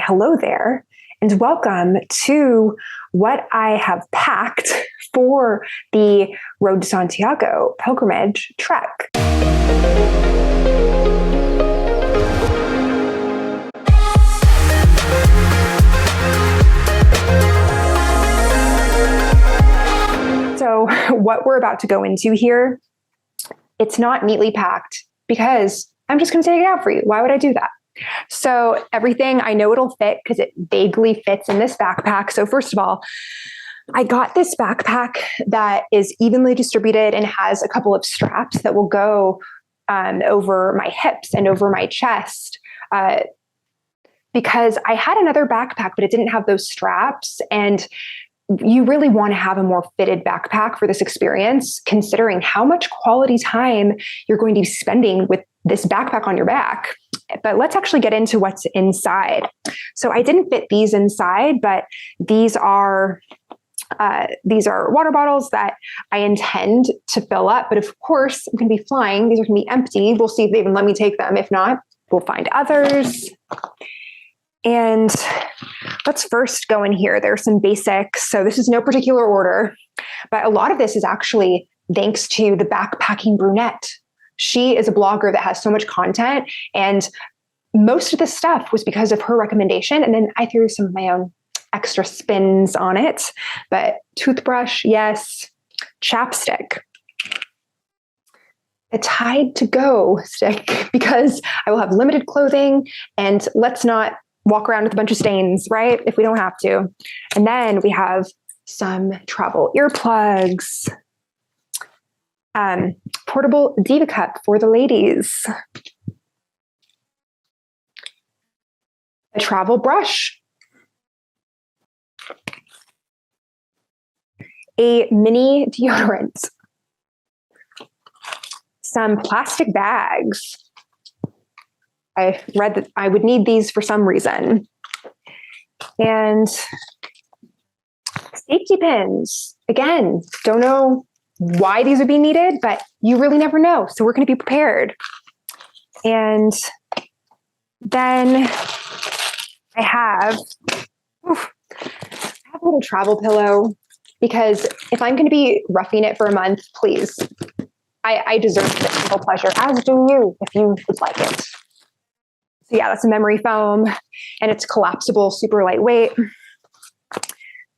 hello there, and welcome to what I have packed for the Road to Santiago pilgrimage trek. So what we're about to go into here, it's not neatly packed because I'm just going to take it out for you. Why would I do that? So everything, I know it'll fit because it vaguely fits in this backpack. So first of all, I got this backpack that is evenly distributed and has a couple of straps that will go over my hips and over my chest because I had another backpack, but it didn't have those straps. And you really want to have a more fitted backpack for this experience, considering how much quality time you're going to be spending with this backpack on your back. But let's actually get into what's inside. So I didn't fit these inside, but these are water bottles that I intend to fill up. But of course, I'm going to be flying. These are going to be empty. We'll see if they even let me take them. If not, we'll find others. And let's first go in here. There's some basics. So this is no particular order, but a lot of this is actually thanks to the backpacking brunette. She is a blogger that has so much content, and most of this stuff was because of her recommendation. And then I threw some of my own extra spins on it. But toothbrush, yes. Chapstick. A Tide to Go stick, because I will have limited clothing, and let's not walk around with a bunch of stains, right? If we don't have to. And then we have some travel earplugs, portable Diva cup for the ladies, a travel brush, a mini deodorant, some plastic bags. I read that I would need these for some reason. And safety pins. Again, don't know why these would be needed, but you really never know. So we're going to be prepared. And then I have a little travel pillow, because if I'm going to be roughing it for a month, please, I deserve this simple pleasure, as do you, if you would like it. So yeah, that's a memory foam, and it's collapsible, super lightweight.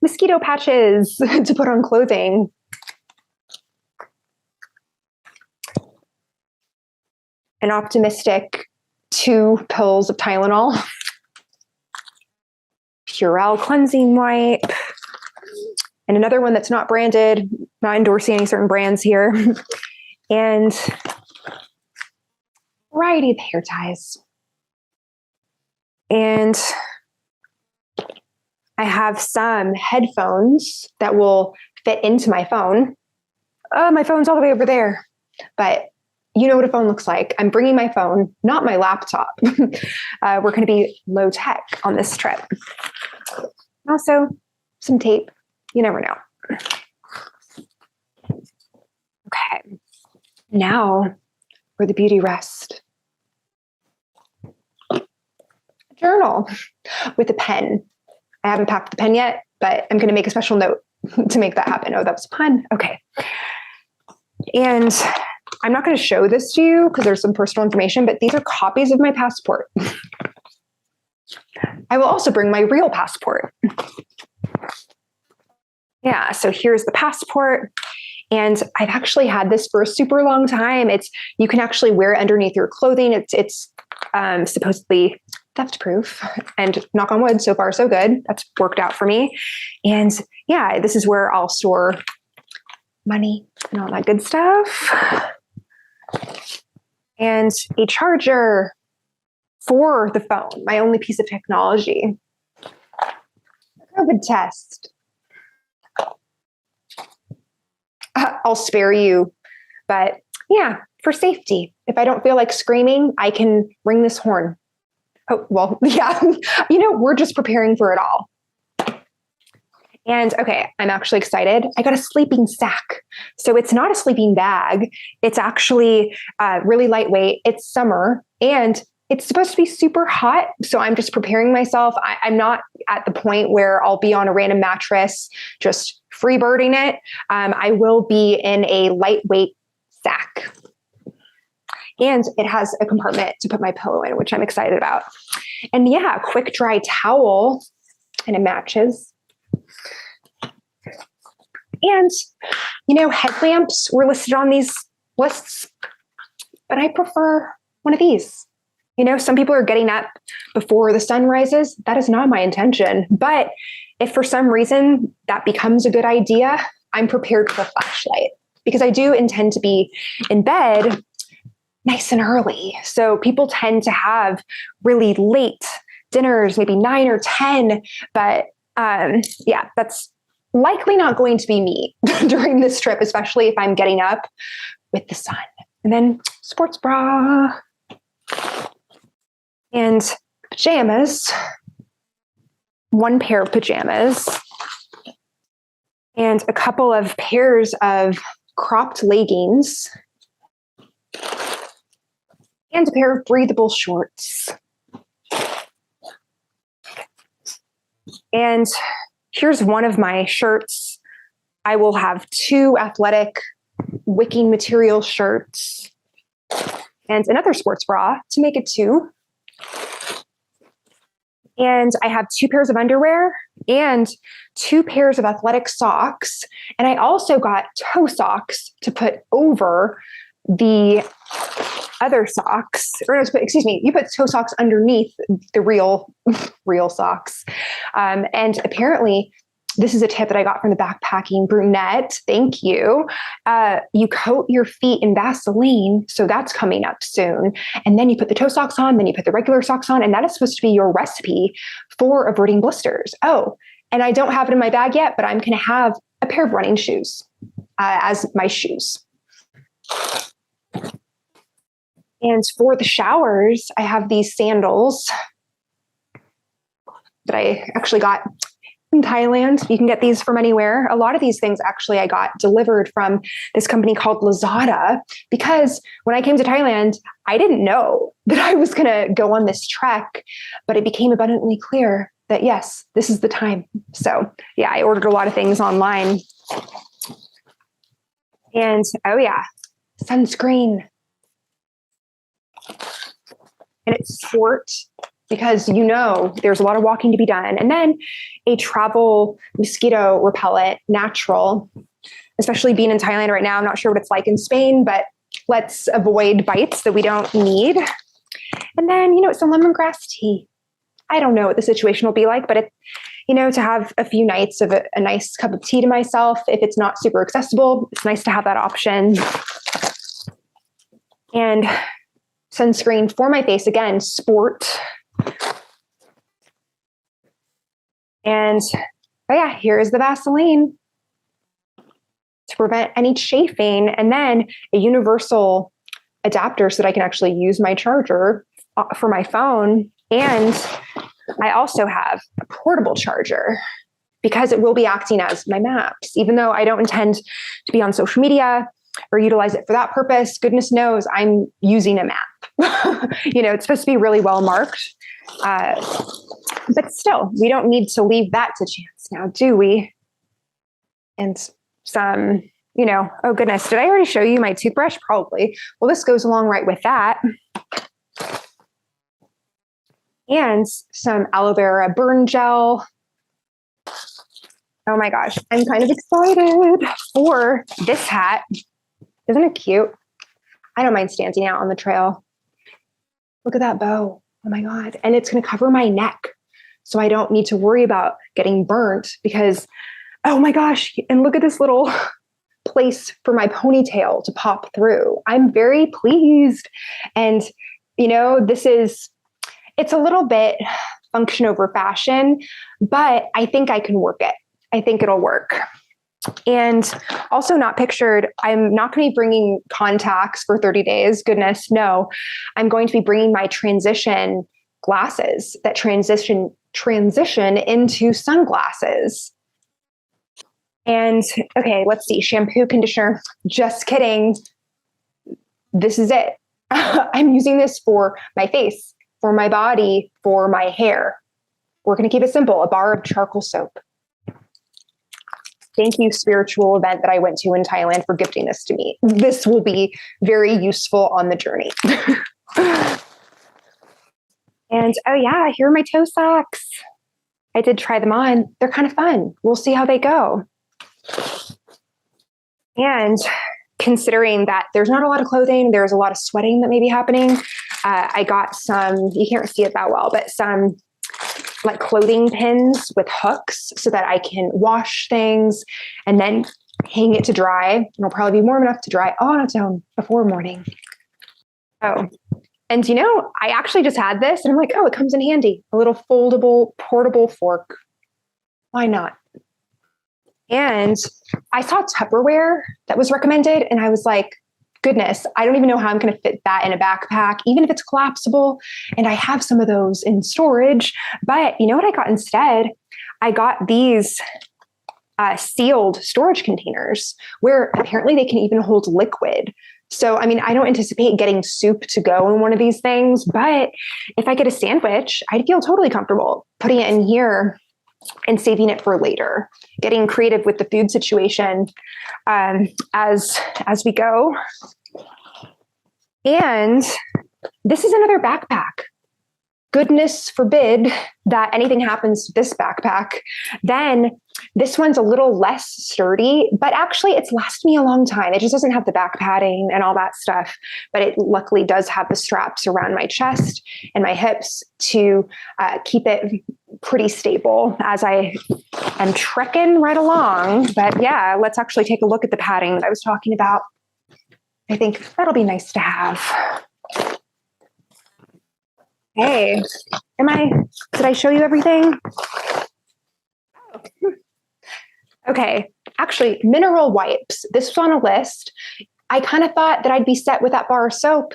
Mosquito patches to put on clothing. An optimistic 2 pills of Tylenol. Purell cleansing wipe. And another one that's not branded, not endorsing any certain brands here. And a variety of hair ties. And I have some headphones that will fit into my phone. Oh, my phone's all the way over there. But you know what a phone looks like. I'm bringing my phone, not my laptop. We're going to be low tech on this trip. Also, some tape. You never know. Okay. Now for the beauty rest. Journal with a pen. I haven't packed the pen yet, but I'm going to make a special note to make that happen. Oh, that was a pun. Okay. And I'm not going to show this to you because there's some personal information, but these are copies of my passport. I will also bring my real passport. Yeah, so here's the passport. And I've actually had this for a super long time. You can actually wear it underneath your clothing. It's supposedly theft proof, and knock on wood, so far so good. That's worked out for me. And yeah, this is where I'll store money and all that good stuff. And a charger for the phone, my only piece of technology. COVID test. I'll spare you, but yeah, for safety. If I don't feel like screaming, I can ring this horn. Oh, well, yeah, we're just preparing for it all. And okay, I'm actually excited. I got a sleeping sack. So it's not a sleeping bag. It's actually really lightweight. It's summer, and it's supposed to be super hot. So I'm just preparing myself. I'm not at the point where I'll be on a random mattress, just free birding it. I will be in a lightweight sack. And it has a compartment to put my pillow in, which I'm excited about. And yeah, a quick dry towel, and it matches. And, headlamps were listed on these lists, but I prefer one of these. Some people are getting up before the sun rises. That is not my intention. But if for some reason that becomes a good idea, I'm prepared for a flashlight, because I do intend to be in bed nice and early. So people tend to have really late dinners, maybe 9 or 10. But that's likely not going to be me during this trip, especially if I'm getting up with the sun. And then sports bra and pajamas, one pair of pajamas, and a couple of pairs of cropped leggings, and a pair of breathable shorts. And here's one of my shirts. I will have 2 athletic wicking material shirts and another sports bra to make it 2. And I have 2 pairs of underwear and 2 pairs of athletic socks. And I also got toe socks to put over the other socks. You put toe socks underneath the real socks. And apparently, this is a tip that I got from the backpacking brunette. Thank you. You coat your feet in Vaseline. So that's coming up soon. And then you put the toe socks on, then you put the regular socks on. And that is supposed to be your recipe for averting blisters. Oh, and I don't have it in my bag yet, but I'm going to have a pair of running shoes as my shoes. And for the showers, I have these sandals that I actually got in Thailand. You can get these from anywhere. A lot of these things actually I got delivered from this company called Lazada, because when I came to Thailand, I didn't know that I was going to go on this trek, but it became abundantly clear that yes, this is the time. So yeah, I ordered a lot of things online. And sunscreen. And it's sport, because there's a lot of walking to be done. And then a travel mosquito repellent, natural, especially being in Thailand right now. I'm not sure what it's like in Spain, but let's avoid bites that we don't need. And then, some lemongrass tea. I don't know what the situation will be like, but to have a few nights of a nice cup of tea to myself, if it's not super accessible, it's nice to have that option. And sunscreen for my face, again, sport. And here is the Vaseline to prevent any chafing, and then a universal adapter so that I can actually use my charger for my phone. And I also have a portable charger, because it will be acting as my maps, even though I don't intend to be on social media or utilize it for that purpose. Goodness knows I'm using a map. It's supposed to be really well marked. But still, we don't need to leave that to chance now, do we? And some, oh goodness, did I already show you my toothbrush? Probably. Well, this goes along right with that. And some aloe vera burn gel. Oh my gosh, I'm kind of excited for this hat. Isn't it cute? I don't mind standing out on the trail. Look at that bow. Oh my God. And it's going to cover my neck, so I don't need to worry about getting burnt, because, oh my gosh. And look at this little place for my ponytail to pop through. I'm very pleased. And, it's a little bit function over fashion, but I think I can work it. I think it'll work. And also not pictured, I'm not going to be bringing contacts for 30 days. Goodness, no. I'm going to be bringing my transition glasses that transition into sunglasses. And okay, let's see. Shampoo, conditioner. Just kidding. This is it. I'm using this for my face for my body, for my hair. We're going to keep it simple, a bar of charcoal soap. Thank you, spiritual event that I went to in Thailand, for gifting this to me. This will be very useful on the journey. And oh yeah, here are my toe socks. I did try them on. They're kind of fun. We'll see how they go. And considering that there's not a lot of clothing, there's a lot of sweating that may be happening. I got some, you can't see it that well, but some like clothing pins with hooks so that I can wash things and then hang it to dry. It'll probably be warm enough to dry on its own before morning. Oh, and you know, I actually just had this and I'm like, oh, it comes in handy. A little foldable, portable fork. Why not? And I saw Tupperware that was recommended and I was like, goodness, I don't even know how I'm going to fit that in a backpack, even if it's collapsible. And I have some of those in storage. But you know what I got instead? I got these sealed storage containers where apparently they can even hold liquid. So, I mean, I don't anticipate getting soup to go in one of these things, but if I get a sandwich, I'd feel totally comfortable putting it in here and saving it for later, getting creative with the food situation as we go. And this is another backpack. Goodness forbid that anything happens to this backpack. Then this one's a little less sturdy, but actually it's lasted me a long time. It just doesn't have the back padding and all that stuff, but it luckily does have the straps around my chest and my hips to keep it pretty stable as I am trekking right along. But yeah, let's actually take a look at the padding that I was talking about. I think that'll be nice to have. Hey, did I show you everything? Oh. Okay, actually, mineral wipes. This was on a list. I kind of thought that I'd be set with that bar of soap,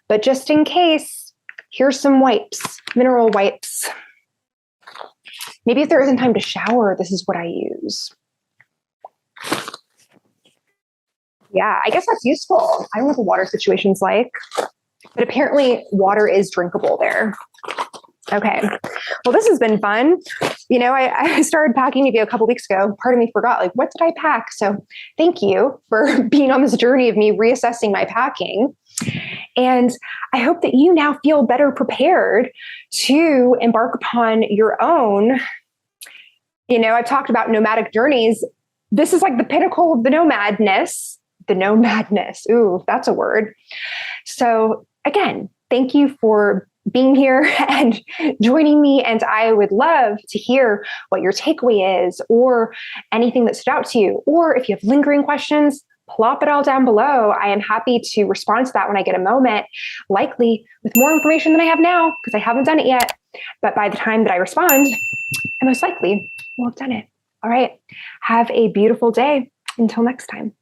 but just in case, here's some wipes, mineral wipes. Maybe if there isn't time to shower, this is what I use. Yeah, I guess that's useful. I don't know what the water situation's like, but apparently water is drinkable there. Okay. Well, this has been fun. You know, I started packing maybe a couple weeks ago. Part of me forgot, like, what did I pack? So thank you for being on this journey of me reassessing my packing. And I hope that you now feel better prepared to embark upon your own. You know, I've talked about nomadic journeys. This is like the pinnacle of the nomadness. The nomadness. Ooh, that's a word. So again, thank you for being here and joining me. And I would love to hear what your takeaway is or anything that stood out to you. Or if you have lingering questions, plop it all down below. I am happy to respond to that when I get a moment, likely with more information than I have now, because I haven't done it yet. But by the time that I respond, I most likely will have done it. All right. Have a beautiful day. Until next time.